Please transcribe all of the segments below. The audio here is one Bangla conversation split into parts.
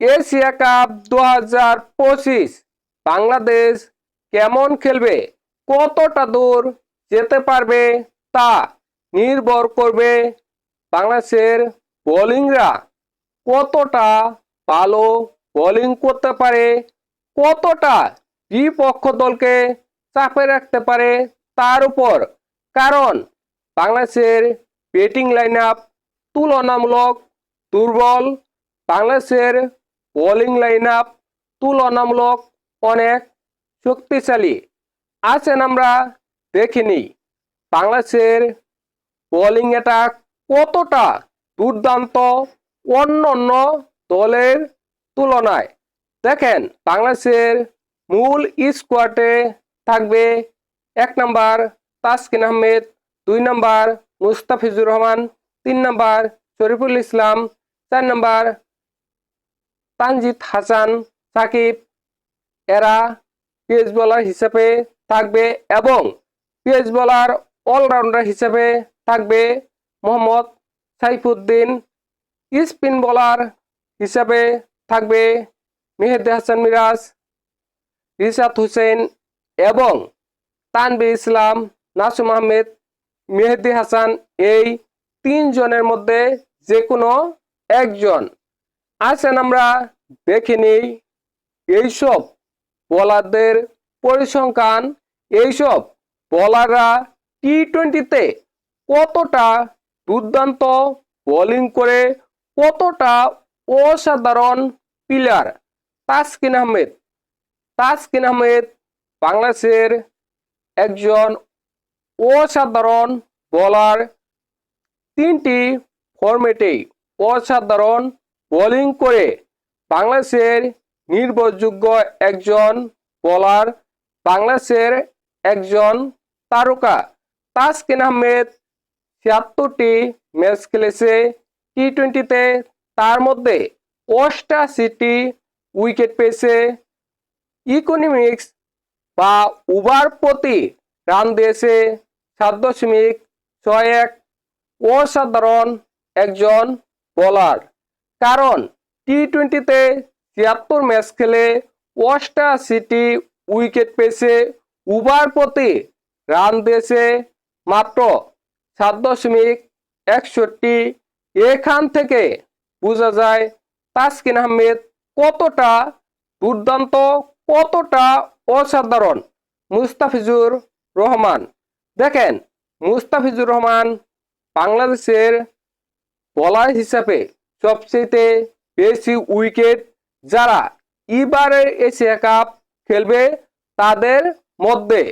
এশিয়া কাপ 2025 বাংলাদেশ কেমন খেলবে, কতটা দূর যেতে পারবে তা নির্ভর করবে বাংলাদেশের বোলিংরা কতটা ভালো বোলিং করতে পারে, কতটা বিপক্ষ দলকে চাপে রাখতে পারে তার উপর। কারণ বাংলাদেশের ব্যাটিং লাইন আপ তুলনামূলক দুর্বল, বাংলাদেশের বোলিং লাইন আপ তুলনামূলক অনেক শক্তিশালী। আছেন আমরা দেখিনি বাংলাদেশের বোলিং অ্যাটাক কতটা দুর্দান্ত অন্য অন্য দলের তুলনায়। দেখেন বাংলাদেশের মূল স্কোয়াডে থাকবে 1 নম্বর তাসকিন আহমেদ, 2 নম্বর মুস্তাফিজুর রহমান, 3 নম্বর শরীফুল ইসলাম, 4 নম্বর তানজিদ হাসান সাকিব। এরা পেস বোলার হিসেবে থাকবে এবং পেস বোলার অলরাউন্ডার হিসেবে থাকবে মোহাম্মদ সাইফুদ্দিন। স্পিন বোলার হিসেবে থাকবে মেহেদী হাসান মিরাজ, রিশাদ হোসেন এবং তানভীর ইসলাম, নাসুম আহমেদ, মেহেদী হাসান। এই 3 জনের মধ্যে যে কোনো একজন। আছেন আমরা দেখে নিই এইসব বোলারদের পরিসংখ্যান। এইসব বোলাররা টি-20তে কতটা দুর্দান্ত বোলিং করে, কতটা অসাধারণ প্লেয়ার। তাসকিন আহমেদ বাংলাদেশের একজন অসাধারণ বোলার। 3টি ফরম্যাটেই অসাধারণ বোলিং করে বাংলাদেশের নির্ভরযোগ্য একজন বোলার, বাংলাদেশের একজন তারকা। তাসকিন আহমেদ 76টি ম্যাচ খেলেছে টি-20তে, তার মধ্যে 88টি উইকেট পেয়েছে। ইকোনমিক্স বা ওভার প্রতি রান দিয়েছে 7.61। অসাধারণ একজন বোলার। কারণ টি-20তে 76 ম্যাচ খেলে 88টি উইকেট পেয়েছে, ওভার প্রতি রান দিয়েছে মাত্র 7.61। এখান থেকে বোঝা যায় তাসকিন আহমেদ কতটা দুর্দান্ত, কতটা অসাধারণ। মুস্তাফিজুর রহমান, দেখেন মুস্তাফিজুর রহমান বাংলাদেশের বোলার হিসাবে সবচেয়ে বেশি উইকেট যারা এবারের এশিয়া কাপ খেলবে তাদের মধ্যে।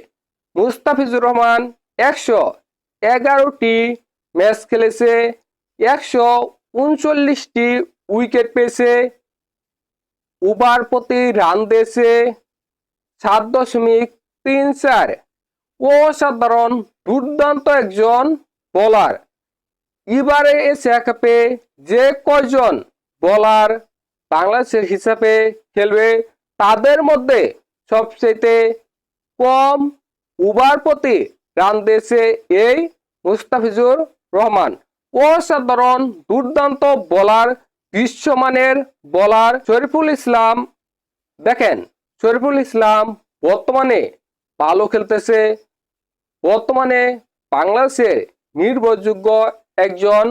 মুস্তাফিজুর রহমান 111টি ম্যাচ খেলেছে, 139টি উইকেট পেয়েছে, ওভার প্রতি রান দিয়েছে 7.34। অসাধারণ দুর্দান্ত একজন বোলার। এবারে এশিয়া কাপে যে কয়জন বোলার বাংলাদেশের হিসাবে খেলবে তাদের মধ্যে সবচেয়ে কম ওভার প্রতি রান দিয়েছে এই মুস্তাফিজুর রহমান। অসাধারণ দুর্দান্ত বোলার, বিশ্বমানের বোলার শরীফুল ইসলাম। দেখেন শরীফুল ইসলাম বর্তমানে ভালো খেলতেছে, বর্তমানে বাংলাদেশের নির্ভরযোগ্য একজন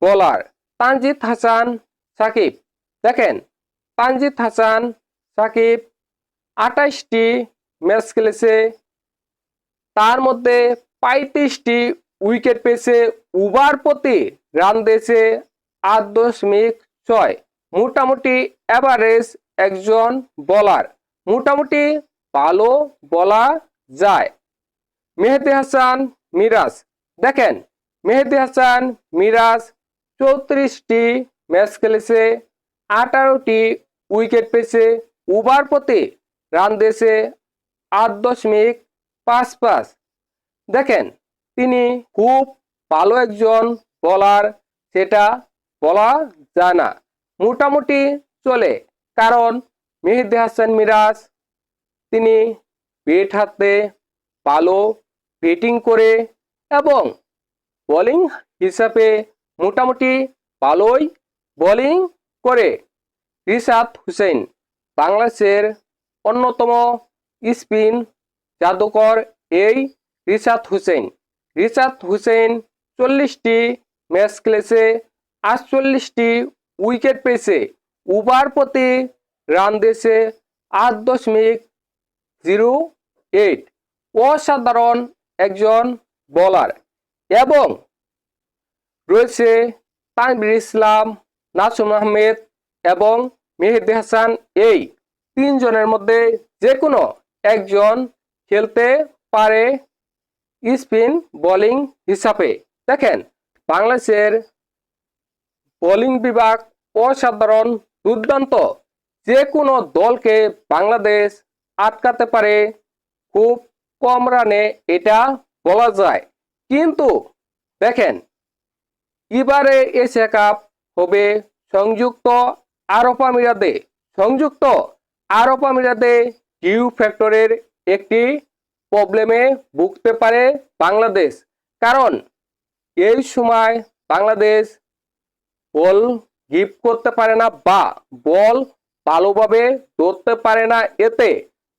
বোলার। তানজিদ হাসান সাকিব, দেখেন তানজিদ হাসান সাকিব 28টি ম্যাচ খেলেছে, তার মধ্যে 35টি উইকেট পেয়েছে, ওভার প্রতি রান দিয়েছে 8.6। মোটামুটি এভারেজ একজন বোলার, মোটামুটি ভালো বলা যায়। মেহেদী হাসান মিরাজ, দেখেন মেহেদী হাসান মিরাজ 34টি ম্যাচ খেলেছে, 18টি উইকেট পেয়েছে, ওভার প্রতি রান দিয়েছে 8.55। দেখেন তিনি খুব ভালো একজন বোলার, সেটা বলা যায় না, মোটামুটি চলে। কারণ মেহেদী হাসান মিরাজ তিনি ব্যাট হাতে ভালো ব্যাটিং করে এবং বোলিং হিসাবে মোটামুটি ভালোই বোলিং করে। রিশাদ হোসেন বাংলাদেশের অন্যতম স্পিন জাদুকর এই রিশাদ হোসেন। রিশাদ হোসেন 40টি ম্যাচ খেলেছে, 48টি উইকেট পেয়েছে, ওভার প্রতি রান দিয়েছে 8.08। অসাধারণ একজন বোলার। এবং রয়েছে তানভীর ইসলাম, নাসুম আহমেদ এবং মেহেদী হাসান। এই তিনজনের মধ্যে যে কোনো একজন খেলতে পারে স্পিন বোলিং হিসাবে। দেখেন বাংলাদেশের বোলিং বিভাগ অসাধারণ, দুর্দান্ত। যে কোনো দলকে বাংলাদেশ আটকাতে পারে খুব কম রানে, এটা বলা যায়। কিন্তু দেখেন এবারে এশিয়া কাপ হবে সংযুক্ত আরব আমিরাতে। সংযুক্ত আরব আমিরাতে কিউ ফ্যাক্টরের একটি প্রবলেমে ভুগতে পারে বাংলাদেশ। কারণ এই সময় বাংলাদেশ বল গিফট করতে পারে না বা বল ভালোভাবে ধরতে পারে না, এতে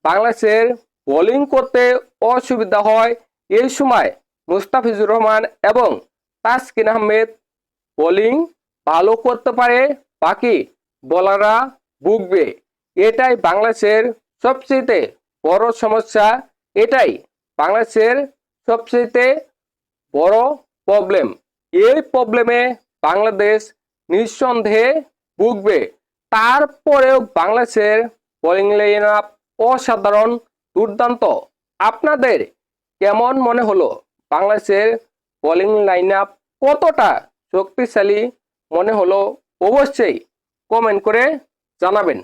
বাংলাদেশের বোলিং করতে অসুবিধা হয়। এই সময় মুস্তাফিজুর রহমান এবং তাসকিন আহমেদ বোলিং ভালো করতে পারে, বাকি বোলাররা ভুগবে। এটাই বাংলাদেশের সবচেয়ে বড় সমস্যা, এটাই বাংলাদেশের সবচেয়ে বড় প্রবলেম। এই প্রবলেমে বাংলাদেশ নিঃসন্দেহে ভুগবে। তারপরেও বাংলাদেশের বোলিং লাইন আপ অসাধারণ, দুর্দান্ত। আপনাদের কেমন মনে হলো বাংলাদেশের বোলিং লাইন আপ কতটা শক্তিশালী মনে হলো? অবশ্যই কমেন্ট করে জানাবেন।